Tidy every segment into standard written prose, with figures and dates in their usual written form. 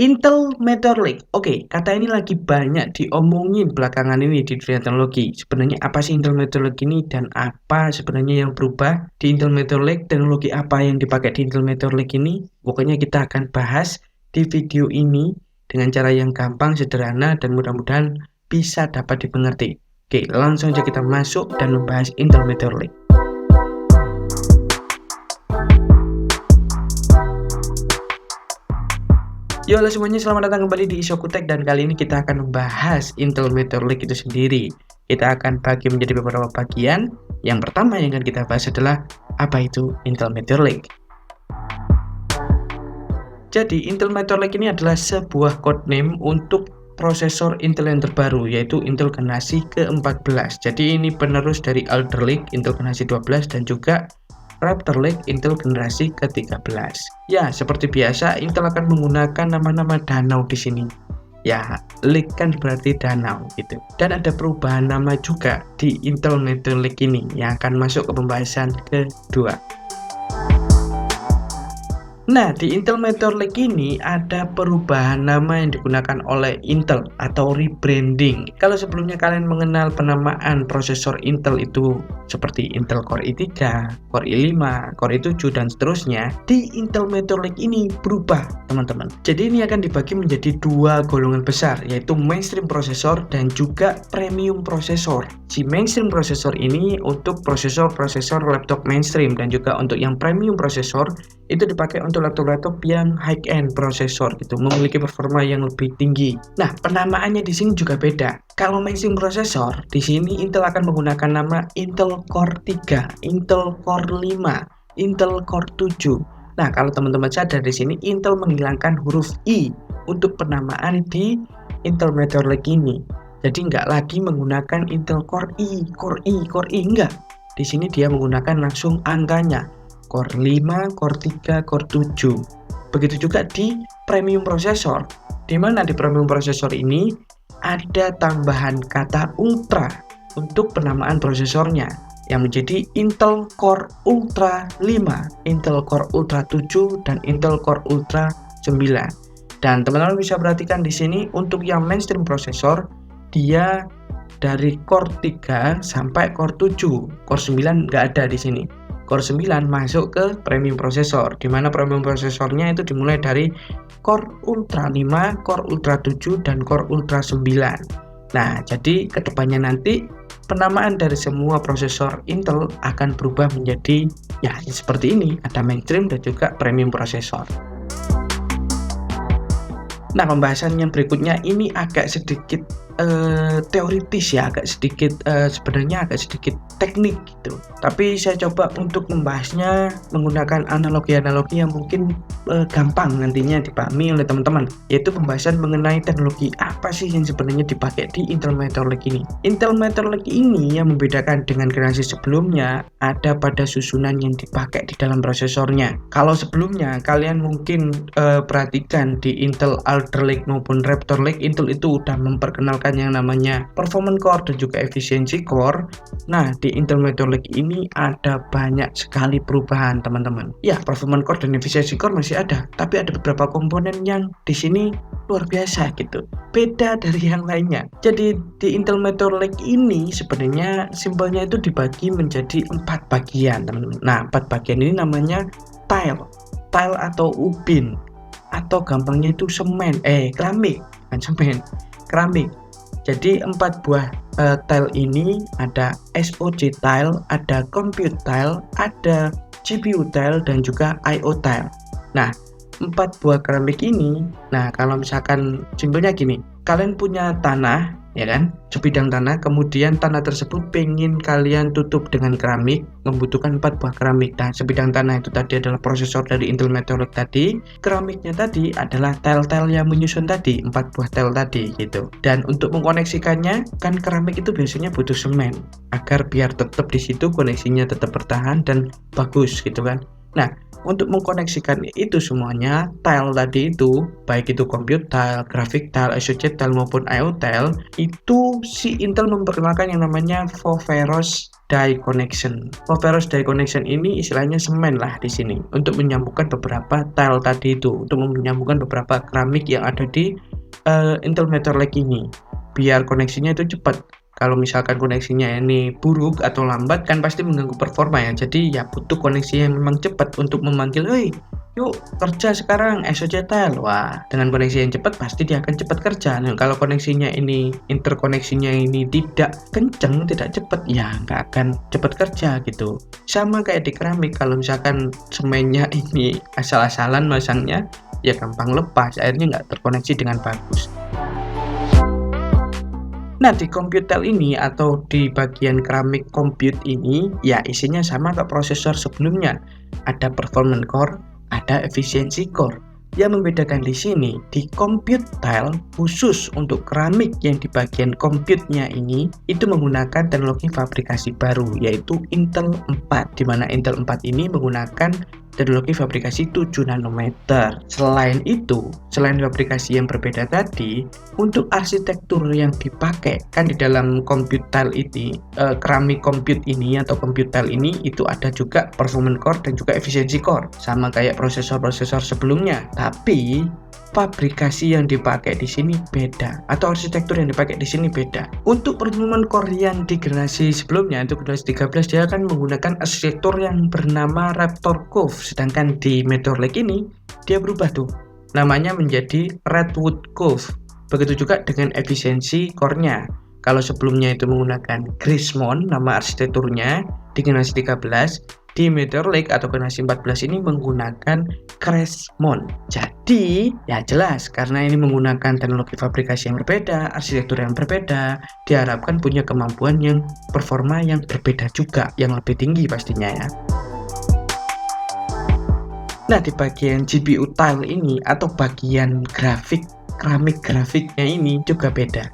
Intel Meteor Lake. Oke, kata ini lagi banyak diomongin belakangan ini di dunia teknologi. Sebenarnya apa sih Intel Meteor Lake ini dan apa sebenarnya yang berubah di Intel Meteor Lake? Teknologi apa yang dipakai di Intel Meteor Lake ini? Pokoknya kita akan bahas di video ini dengan cara yang gampang, sederhana, dan mudah-mudahan bisa dapat dimengerti. Oke, langsung aja kita masuk dan membahas Intel Meteor Lake. Yo, halo semuanya, selamat datang kembali di Isokutek, dan kali ini kita akan membahas Intel Meteor Lake itu sendiri. Kita akan bagi menjadi beberapa bagian. Yang pertama yang akan kita bahas adalah apa itu Intel Meteor Lake. Jadi Intel Meteor Lake ini adalah sebuah codename untuk prosesor Intel yang terbaru, yaitu Intel generasi ke-14. Jadi ini penerus dari Alder Lake Intel generasi 12 dan juga Raptor Lake Intel generasi ke-13. Ya, seperti biasa Intel akan menggunakan nama-nama danau di sini. Ya, Lake kan berarti danau gitu. Dan ada perubahan nama juga di Intel Meteor Lake ini yang akan masuk ke pembahasan kedua. Nah, di Intel Meteor Lake ini ada perubahan nama yang digunakan oleh Intel atau rebranding. Kalau sebelumnya kalian mengenal penamaan prosesor Intel itu seperti Intel Core i3, Core i5, Core i7, dan seterusnya, di Intel Meteor Lake ini berubah, teman-teman. Jadi ini akan dibagi menjadi dua golongan besar, yaitu mainstream prosesor dan juga premium prosesor. Si mainstream prosesor ini untuk prosesor-prosesor laptop mainstream, dan juga untuk yang premium prosesor itu dipakai untuk laptop-laptop yang high-end prosesor gitu, memiliki performa yang lebih tinggi. Nah, penamaannya di sini juga beda. Kalau mainstream prosesor, di sini Intel akan menggunakan nama Intel Core 3, Intel Core 5, Intel Core 7. Nah, kalau teman-teman sadar di sini Intel menghilangkan huruf I untuk penamaan di Intel Meteor Lake ini. Jadi nggak lagi menggunakan Intel Core I, enggak. Di sini dia menggunakan langsung angkanya. Core 5, Core 3, Core 7. Begitu juga di premium prosesor. Di mana di premium prosesor ini ada tambahan kata ultra untuk penamaan prosesornya yang menjadi Intel Core Ultra 5, Intel Core Ultra 7, dan Intel Core Ultra 9. Dan teman-teman bisa perhatikan di sini untuk yang mainstream prosesor dia dari Core 3 sampai Core 7. Core 9 nggak ada di sini. Core 9 masuk ke premium prosesor, di mana premium prosesornya itu dimulai dari Core Ultra 5, Core Ultra 7, dan Core Ultra 9. Nah, jadi kedepannya nanti penamaan dari semua prosesor Intel akan berubah menjadi ya seperti ini, ada mainstream dan juga premium prosesor. Nah, pembahasan yang berikutnya ini agak sedikit teoritis ya, agak sedikit sebenarnya agak sedikit teknik gitu. Tapi saya coba untuk membahasnya menggunakan analogi-analogi yang mungkin gampang nantinya dipahami oleh teman-teman, yaitu pembahasan mengenai teknologi apa sih yang sebenarnya dipakai di Intel Meteor Lake ini. Intel Meteor Lake ini yang membedakan dengan generasi sebelumnya ada pada susunan yang dipakai di dalam prosesornya. Kalau sebelumnya kalian mungkin perhatikan di Intel Alder Lake maupun Raptor Lake, Intel itu udah memperkenalkan yang namanya performance core dan juga efficiency core. Nah, di Intel Meteor Lake ini ada banyak sekali perubahan, teman-teman. Ya, performance core dan efficiency core masih ada, tapi ada beberapa komponen yang di sini luar biasa gitu, beda dari yang lainnya. Jadi di Intel Meteor Lake ini sebenarnya simbolnya itu dibagi menjadi 4 bagian, teman-teman. Nah, 4 bagian ini namanya tile atau ubin, atau gampangnya itu keramik, bukan semen, keramik. Jadi 4 buah tile ini ada SOC tile, ada compute tile, ada GPU tile, dan juga IO tile. Nah, 4 buah keramik ini, nah kalau misalkan simpelnya gini, kalian punya tanah, ya kan, sebidang tanah, kemudian tanah tersebut pengen kalian tutup dengan keramik, membutuhkan 4 buah keramik. Nah, sebidang tanah itu tadi adalah prosesor dari Intel Meteor Lake tadi, keramiknya tadi adalah tile-tile yang menyusun tadi, 4 buah tile tadi gitu. Dan untuk mengkoneksikannya, kan keramik itu biasanya butuh semen agar biar tetap di situ koneksinya tetap bertahan dan bagus gitu kan. Nah, Untuk mengkoneksikan itu semuanya, tile tadi itu, baik itu compute tile, graphic tile, SOC tile maupun IO tile, itu si Intel memperkenalkan yang namanya Foveros Die Connection. Foveros Die Connection ini istilahnya semen lah di sini untuk menyambungkan beberapa tile tadi itu, untuk menyambungkan beberapa keramik yang ada di Intel Meteor Lake ini, biar koneksinya itu cepat. Kalau misalkan koneksinya ini buruk atau lambat kan pasti mengganggu performa ya. Jadi ya butuh koneksi yang memang cepat untuk memanggil, "Hei, yuk kerja sekarang SOC tile." Wah, dengan koneksi yang cepat pasti dia akan cepat kerja. Nah, kalau koneksinya ini interkoneksinya ini tidak kenceng, tidak cepat, ya nggak akan cepat kerja gitu. Sama kayak di keramik, kalau misalkan semennya ini asal-asalan masangnya, ya gampang lepas, akhirnya nggak terkoneksi dengan bagus. Nah, di compute tile ini atau di bagian keramik compute ini, ya isinya sama kayak prosesor sebelumnya. Ada performance core, ada efficiency core. Yang membedakan di sini, di compute tile khusus untuk keramik yang di bagian compute-nya ini, itu menggunakan teknologi fabrikasi baru, yaitu Intel 4, di mana Intel 4 ini menggunakan teknologi fabrikasi 7 nanometer. Selain itu, selain fabrikasi yang berbeda tadi, untuk arsitektur yang dipakai kan di dalam compute tile ini, keramik compute ini atau compute tile ini itu ada juga performance core dan juga efficiency core, sama kayak prosesor-prosesor sebelumnya. Tapi fabrikasi yang dipakai di sini beda, atau arsitektur yang dipakai di sini beda. Untuk performance core yang di generasi sebelumnya, untuk generasi 13, dia akan menggunakan arsitektur yang bernama Raptor Cove, sedangkan di Meteor Lake ini dia berubah tuh, namanya menjadi Redwood Cove. Begitu juga dengan efisiensi core-nya. Kalau sebelumnya itu menggunakan Grismon, nama arsitekturnya di generasi 13, di Meteor Lake atau generasi 14 ini menggunakan Crashmon. Jadi ya jelas karena ini menggunakan teknologi fabrikasi yang berbeda, arsitektur yang berbeda, diharapkan punya kemampuan yang performa yang berbeda juga, yang lebih tinggi pastinya ya. Nah, di bagian GPU tile ini atau bagian grafik, keramik grafiknya ini juga beda.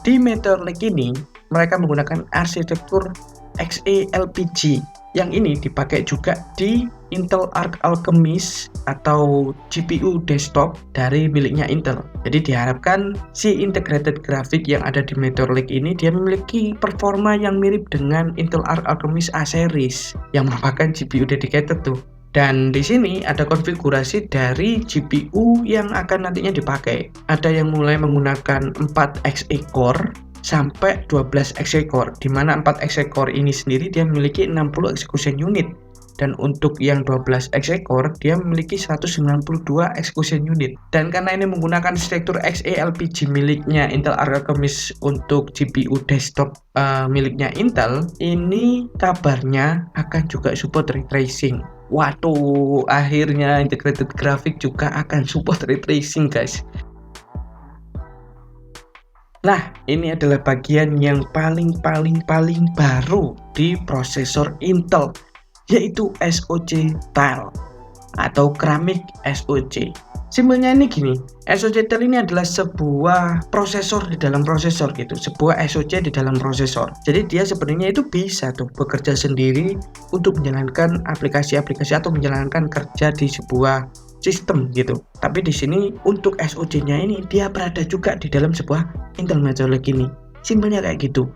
Di Meteor Lake ini mereka menggunakan arsitektur XeLPG. Yang ini dipakai juga di Intel Arc Alchemist atau GPU desktop dari miliknya Intel. Jadi diharapkan si integrated graphic yang ada di Meteor Lake ini dia memiliki performa yang mirip dengan Intel Arc Alchemist A series yang merupakan GPU dedicated tuh. Dan di sini ada konfigurasi dari GPU yang akan nantinya dipakai. Ada yang mulai menggunakan 4 Xe core sampai 12 Xe core, di mana 4 Xe core ini sendiri dia memiliki 60 execution unit, dan untuk yang 12 Xe core dia memiliki 192 execution unit. Dan karena ini menggunakan arsitektur XeLPG miliknya Intel Arc Alchemist untuk GPU desktop miliknya Intel, ini kabarnya akan juga support ray tracing. Waduh, akhirnya integrated graphic juga akan support ray tracing, guys. Nah, ini adalah bagian yang paling baru di prosesor Intel, yaitu SoC tile atau keramik SoC. Simpelnya ini gini, SoC tile ini adalah sebuah prosesor di dalam prosesor gitu, sebuah SoC di dalam prosesor. Jadi dia sebenarnya itu bisa tuh bekerja sendiri untuk menjalankan aplikasi-aplikasi atau menjalankan kerja di sebuah sistem gitu. Tapi di sini untuk SoC-nya ini dia berada juga di dalam sebuah Intel Meteor Lake ini. Simpelnya kayak gitu.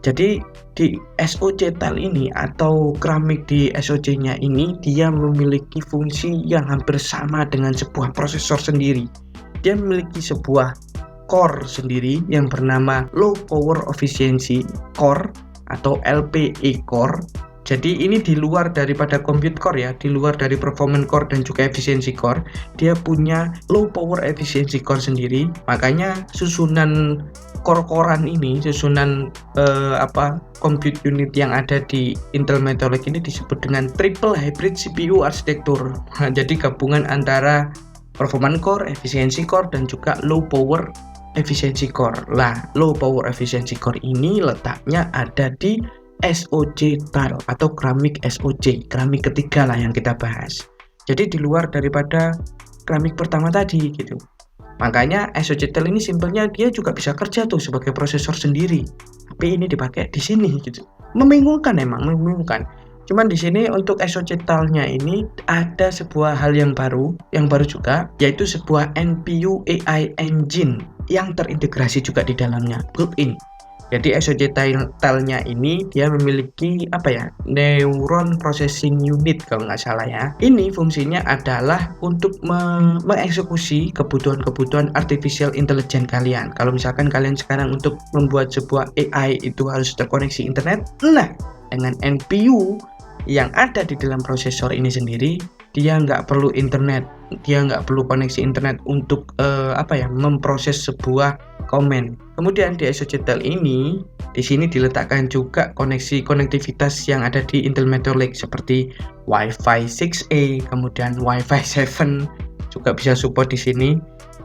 Jadi di SoC tile ini atau keramik di SoC-nya ini dia memiliki fungsi yang hampir sama dengan sebuah prosesor sendiri. Dia memiliki sebuah core sendiri yang bernama Low Power Efficiency Core atau LPE Core. Jadi ini di luar daripada compute core ya, di luar dari performance core dan juga efficiency core, dia punya low power efficiency core sendiri. Makanya susunan core-corean ini, susunan compute unit yang ada di Intel Meteor Lake ini disebut dengan triple hybrid CPU arsitektur. Nah, jadi gabungan antara performance core, efficiency core dan juga low power efficiency core. Lah, low power efficiency core ini letaknya ada di SoC tile atau keramik SoC, keramik ketiga lah yang kita bahas. Jadi di luar daripada keramik pertama tadi gitu. Makanya SoC tile ini simpelnya dia juga bisa kerja tuh sebagai prosesor sendiri. Tapi ini dipakai di sini gitu. Membingungkan emang, membingungkan. Cuman di sini untuk SOCTAL-nya ini ada sebuah hal yang baru juga, yaitu sebuah NPU AI Engine yang terintegrasi juga di dalamnya, built-in. Jadi SOCTAL-nya ini dia memiliki neuron processing unit kalau nggak salah ya. Ini fungsinya adalah untuk mengeksekusi kebutuhan-kebutuhan artificial intelligence kalian. Kalau misalkan kalian sekarang untuk membuat sebuah AI itu harus terkoneksi internet, nah dengan NPU yang ada di dalam prosesor ini sendiri, dia nggak perlu internet, dia nggak perlu koneksi internet untuk memproses sebuah komen. Kemudian di SOCTAL ini, di sini diletakkan juga konektivitas yang ada di Intel Meteor Lake seperti Wi-Fi 6E, kemudian Wi-Fi 7 juga bisa support di sini.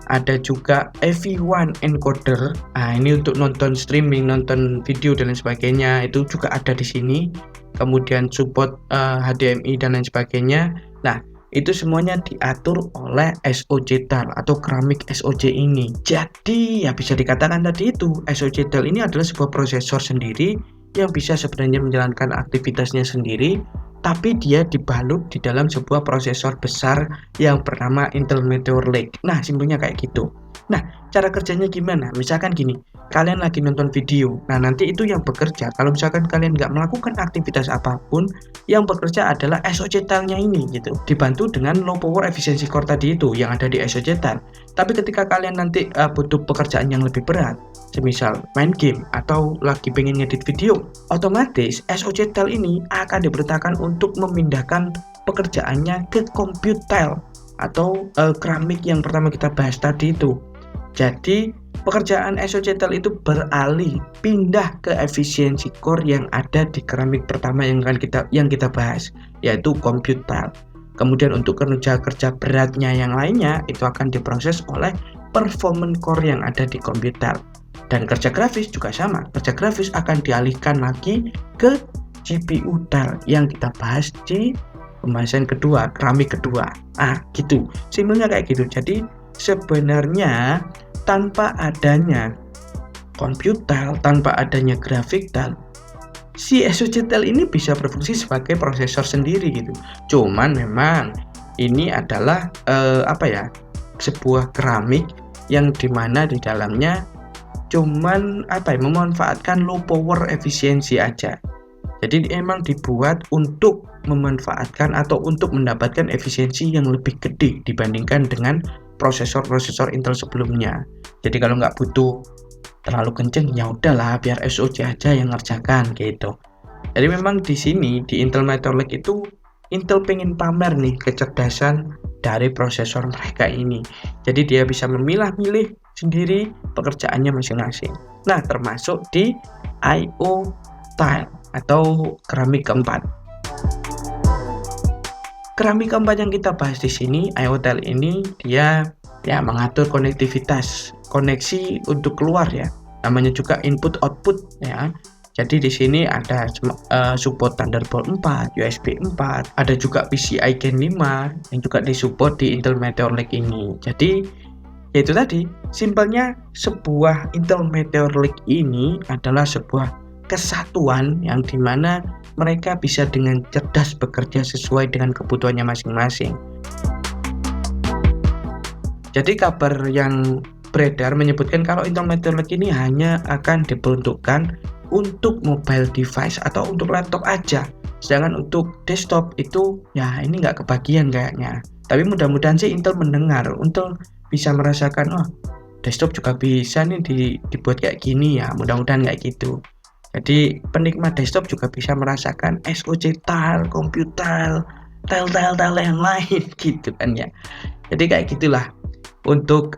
Ada juga AV1 encoder. Nah, ini untuk nonton streaming, nonton video dan lain sebagainya, itu juga ada di sini. Kemudian support HDMI dan lain sebagainya. Nah, itu semuanya diatur oleh SOCTAL atau keramik SOC ini. Jadi ya bisa dikatakan tadi itu SOCTAL ini adalah sebuah prosesor sendiri yang bisa sebenarnya menjalankan aktivitasnya sendiri, tapi dia dibalut di dalam sebuah prosesor besar yang bernama Intel Meteor Lake. Nah, simpelnya kayak gitu. Nah, cara kerjanya gimana? Misalkan gini, kalian lagi nonton video, nah nanti itu yang bekerja, kalau misalkan kalian nggak melakukan aktivitas apapun, yang bekerja adalah SOCTAL-nya ini gitu, dibantu dengan low power efficiency core tadi itu yang ada di SOCTAL. Tapi ketika kalian nanti butuh pekerjaan yang lebih berat, semisal main game atau lagi pengen ngedit video, otomatis SOCTAL ini akan diperintahkan untuk memindahkan pekerjaannya ke CompUTile atau keramik yang pertama kita bahas tadi itu. Jadi pekerjaan SOCTAL itu beralih pindah ke efisiensi core yang ada di keramik pertama yang kita bahas, yaitu CompUTile. Kemudian untuk kerja beratnya yang lainnya itu akan diproses oleh performance core yang ada di CompUTile. Dan kerja grafis juga sama, kerja grafis akan dialihkan lagi ke GPU tile yang kita bahas di pembahasan kedua, keramik kedua. Gitu. Simpelnya kayak gitu. Jadi sebenarnya tanpa adanya CompUTile, tanpa adanya graphic tile, si SOCTAL ini bisa berfungsi sebagai prosesor sendiri gitu. Cuman memang ini adalah sebuah keramik yang dimana di dalamnya cuman memanfaatkan low power efisiensi aja. Jadi emang dibuat untuk memanfaatkan atau untuk mendapatkan efisiensi yang lebih gede dibandingkan dengan prosesor-prosesor Intel sebelumnya. Jadi kalau nggak butuh terlalu kenceng, ya udahlah biar SOC aja yang ngerjakan gitu. Jadi memang di sini di Intel Meteor Lake itu Intel pengen pamer nih kecerdasan dari prosesor mereka ini. Jadi dia bisa memilah-milih sendiri pekerjaannya masing-masing. Nah, termasuk di IO tile atau keramik keempat. Keramik keempat yang kita bahas di sini, IO tile ini dia mengatur konektivitas, koneksi untuk keluar ya. Namanya juga input output ya. Jadi di sini ada support Thunderbolt 4, USB 4, ada juga PCI Gen 5 yang juga disupport di Intel Meteor Lake ini. Jadi yaitu tadi, simpelnya sebuah Intel Meteor Lake ini adalah sebuah kesatuan yang dimana mereka bisa dengan cerdas bekerja sesuai dengan kebutuhannya masing-masing. Jadi kabar yang beredar menyebutkan kalau Intel Meteor Lake ini hanya akan diperuntukkan untuk mobile device atau untuk laptop aja. Sedangkan untuk desktop itu ya ini nggak kebagian kayaknya. Tapi mudah-mudahan sih Intel mendengar, Intel bisa merasakan desktop juga bisa nih dibuat kayak gini ya. Mudah-mudahan kayak gitu. Jadi penikmat desktop juga bisa merasakan SOCTAL, CompUTile, tile yang lain gitu kan ya. Jadi kayak gitulah untuk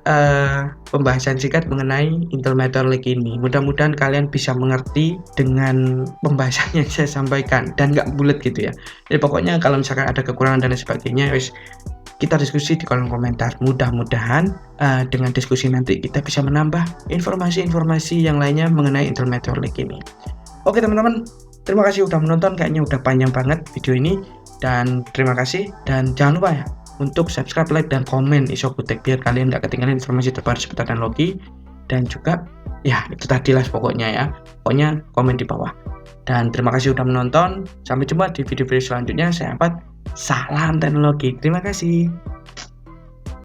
pembahasan singkat mengenai Intel Meteor Lake ini. Mudah-mudahan kalian bisa mengerti dengan pembahasan yang saya sampaikan dan nggak bulat gitu ya. Jadi pokoknya kalau misalkan ada kekurangan dan sebagainya, kita diskusi di kolom komentar. Mudah-mudahan dengan diskusi nanti kita bisa menambah informasi-informasi yang lainnya mengenai Intel Meteor Lake ini. Oke teman-teman, terima kasih udah menonton. Kayaknya udah panjang banget video ini. Dan terima kasih. Dan jangan lupa ya untuk subscribe, like, dan komen Isokutek biar kalian gak ketinggalan informasi terbaru seputar teknologi. Dan juga ya itu tadi lah pokoknya ya. Pokoknya komen di bawah. Dan terima kasih sudah menonton. Sampai jumpa di video-video selanjutnya. Saya Ahmad. Salam teknologi. Terima kasih.